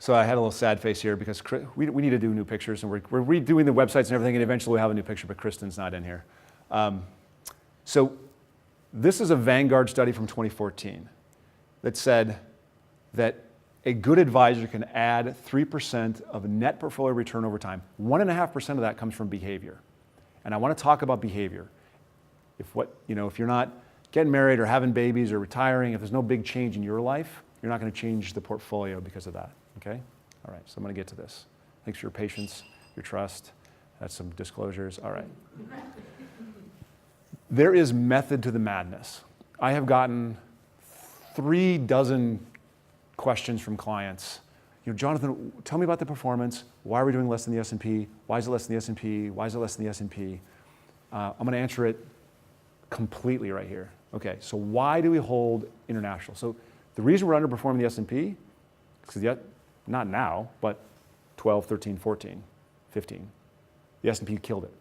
So I had a little sad face here because we need to do new pictures, and we're redoing the websites and everything, and eventually we'll have a new picture, but Kristen's not in here. So this is a Vanguard study from 2014 that said that a good advisor can add 3% of net portfolio return over time. 1.5% of that comes from behavior. And I want to talk about behavior. If you're not getting married or having babies or retiring, if there's no big change in your life, you're not going to change the portfolio because of that, okay? All right, so I'm going to get to this. Thanks for your patience, your trust. That's some disclosures. All right. There is method to the madness. I have gotten 36 questions from clients. Jonathan, tell me about the performance. Why are we doing less than the S&P? Why is it less than the S&P? Why is it less than the S&P? I'm going to answer it completely right here. Okay, so why do we hold international? So the reason we're underperforming the S&P is because, not now, but 12, 13, 14, 15. The S&P killed it.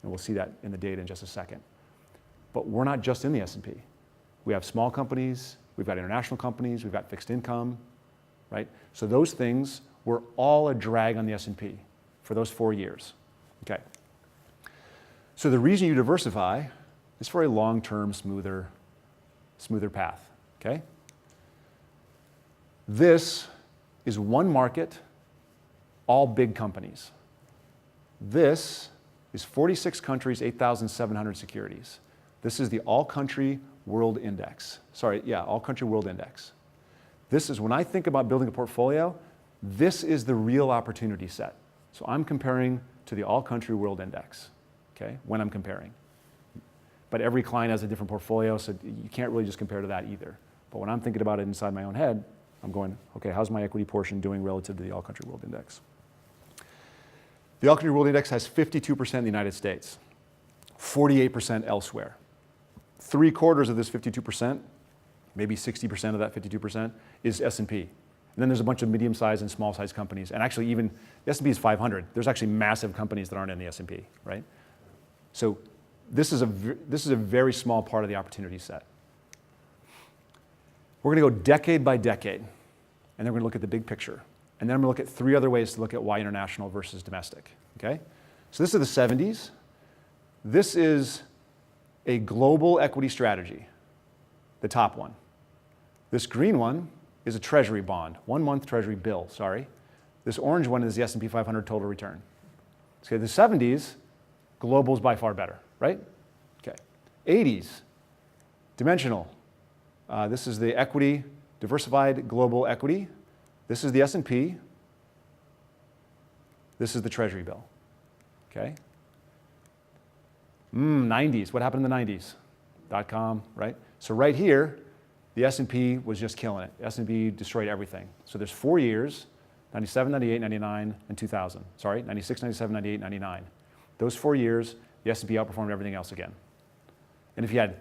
And we'll see that in the data in just a second. But we're not just in the S&P. We have small companies, we've got international companies, we've got fixed income, right? So those things were all a drag on the S&P for those 4 years, okay? So the reason you diversify is for a long-term, smoother path, okay? This is one market, all big companies. This is 46 countries, 8,700 securities. This is the All-Country World Index. All-Country World Index. This is, when I think about building a portfolio, this is the real opportunity set. So I'm comparing to the All-Country World Index, okay, when I'm comparing. But every client has a different portfolio, so you can't really just compare to that either. But when I'm thinking about it inside my own head, I'm going, okay, how's my equity portion doing relative to the All-Country World Index? The All-Country World Index has 52% in the United States, 48% elsewhere. 3/4 of this 52%, maybe 60% of that 52%, is S&P. And then there's a bunch of medium-sized and small-sized companies. And actually even, the S&P is 500. There's actually massive companies that aren't in the S&P, right? So this is a very small part of the opportunity set. We're going to go decade by decade, and then we're going to look at the big picture. And then I'm going to look at 3 other ways to look at why international versus domestic, okay? So this is the 70s. This is a global equity strategy, the top one. This green one is a treasury bond, 1-month treasury bill, sorry. This orange one is the S&P 500 total return. Okay, the 70s, global is by far better, right? Okay. 80s, dimensional. This is the equity, diversified global equity. This is the S&P. This is the treasury bill, okay? 90s, what happened in the 90s? .com, right? So right here, the S&P was just killing it. S&P destroyed everything. So there's 4 years, 97, 98, 99, and 2000. Sorry, 96, 97, 98, 99. Those 4 years, the S&P outperformed everything else again. And if you had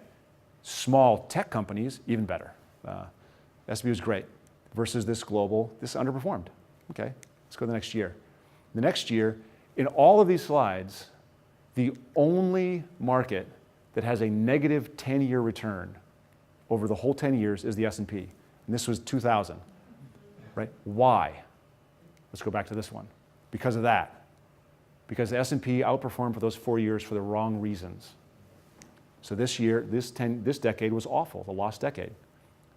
small tech companies, even better. S&P was great. Versus this global, this underperformed. Okay, let's go to the next year. The next year, in all of these slides, the only market that has a negative 10-year return over the whole 10 years is the S&P. And this was 2000, right? Why? Let's go back to this one. Because of that. Because the S&P outperformed for those 4 years for the wrong reasons. So this year, this decade was awful, the lost decade.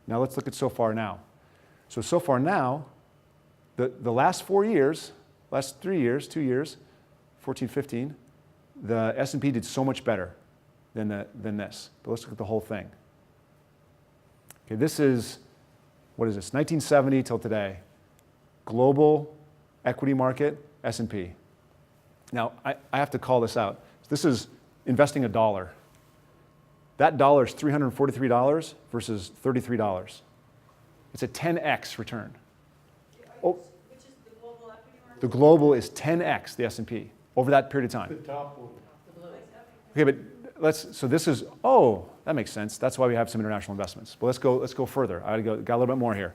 Now let's look at so far now. So far now, the last 4 years, last 3 years, 2 years, 14, 15, the S&P did so much better than this. But let's look at the whole thing. Okay, this is, what is this, 1970 till today. Global equity market, S&P. Now, I have to call this out. This is investing $1. That dollar is $343 versus $33. It's a 10x return. Oh, which is the global equity market? the global is 10x the S&P over that period of time. The top one. Okay, but so this is, that makes sense. That's why we have some international investments. But let's go further. I got a little bit more here.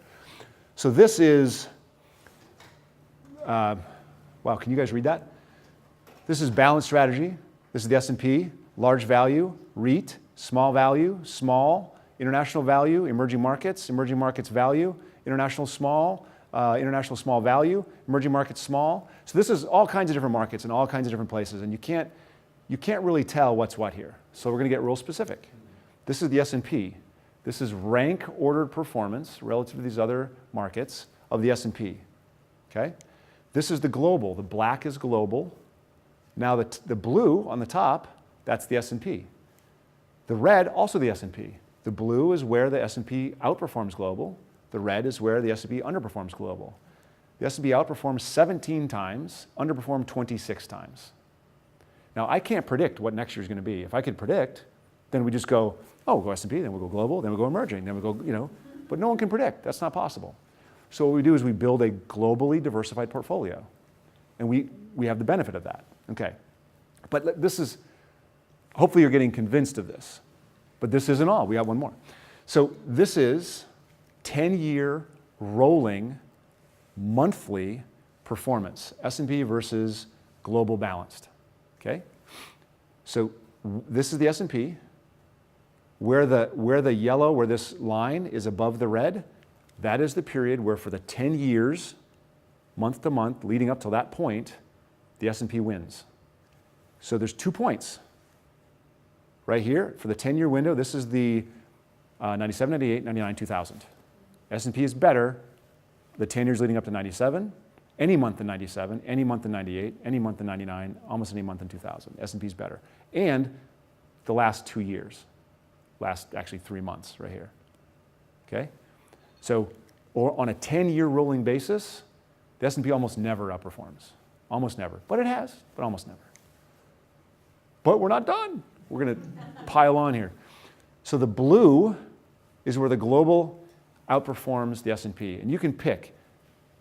So this is, wow, can you guys read that? This is balanced strategy. This is the S&P, large value, REIT, small value, small, international value, emerging markets value, international small, international small value, emerging markets small. So this is all kinds of different markets in all kinds of different places, and you can't really tell what's what here. So we're going to get real specific. This is the S&P. This is rank ordered performance relative to these other markets of the S&P. Okay? This is the global. The black is global. Now the blue on the top, that's the S&P. The red, also the S&P. The blue is where the S&P outperforms global. The red is where the S&P underperforms global. The S&P outperforms 17 times, underperformed 26 times. Now, I can't predict what next year is going to be. If I could predict, then we just go, oh, we'll go S&P, then we'll go global, then we'll go emerging, then we'll go, but no one can predict. That's not possible. So what we do is we build a globally diversified portfolio. And we have the benefit of that. Okay. But this is, hopefully you're getting convinced of this. But this isn't all. We got one more. So this is 10-year rolling monthly performance, S&P versus global balanced. Okay? So this is the S&P. Where the yellow, where this line is above the red, that is the period where for the 10 years, month to month, leading up to that point, the S&P wins. So there's 2 points. Right here, for the 10-year window, this is the 97, 98, 99, 2000. S&P is better the 10 years leading up to 97, any month in 97, any month in 98, any month in 99, almost any month in 2000. S&P is better. And the last 2 years, last actually 3 months right here. Okay? So or on a 10-year rolling basis, the S&P almost never outperforms. Almost never. But it has, but almost never. But we're not done. We're going to pile on here. So the blue is where the global outperforms the S&P. And you can pick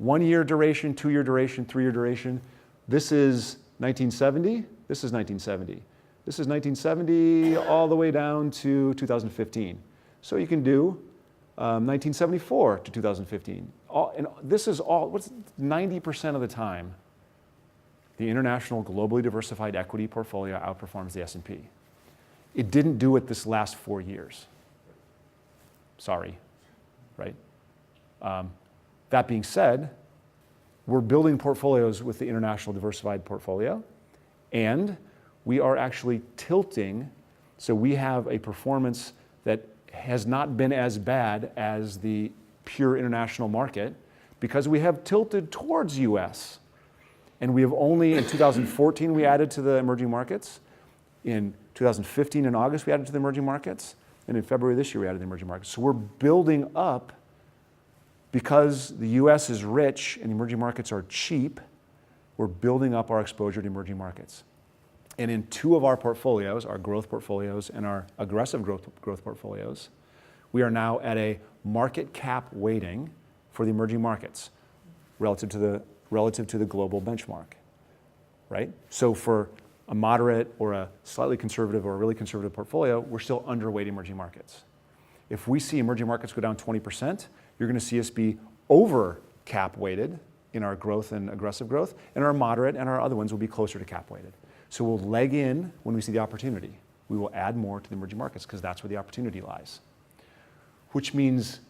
1-year duration, 2-year duration, 3-year duration. This is 1970. This is 1970. This is 1970 all the way down to 2015. So you can do 1974 to 2015. And this is all, what's 90% of the time, the international globally diversified equity portfolio outperforms the S&P. It didn't do it this last 4 years. Sorry, right? That being said, we're building portfolios with the international diversified portfolio, and we are actually tilting, so we have a performance that has not been as bad as the pure international market because we have tilted towards US. And we have only, in 2014, we added to the emerging markets. In 2015, in August, we added to the emerging markets. And in February this year, we added to the emerging markets. So we're building up, because the US is rich and the emerging markets are cheap, we're building up our exposure to emerging markets. And in 2 of our portfolios, our growth portfolios and our aggressive growth portfolios, we are now at a market cap weighting for the emerging markets relative to the global benchmark, right? So for a moderate or a slightly conservative or a really conservative portfolio, we're still underweight emerging markets. If we see emerging markets go down 20%, you're going to see us be over cap weighted in our growth and aggressive growth, and our moderate and our other ones will be closer to cap weighted. So we'll leg in when we see the opportunity. We will add more to the emerging markets because that's where the opportunity lies. Which means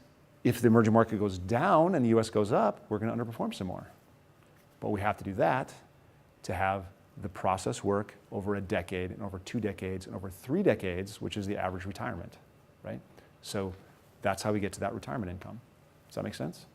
if the emerging market goes down and the US goes up, we're going to underperform some more. But we have to do that to have the process work over a decade and over 2 decades and over 3 decades, which is the average retirement, right? So that's how we get to that retirement income. Does that make sense?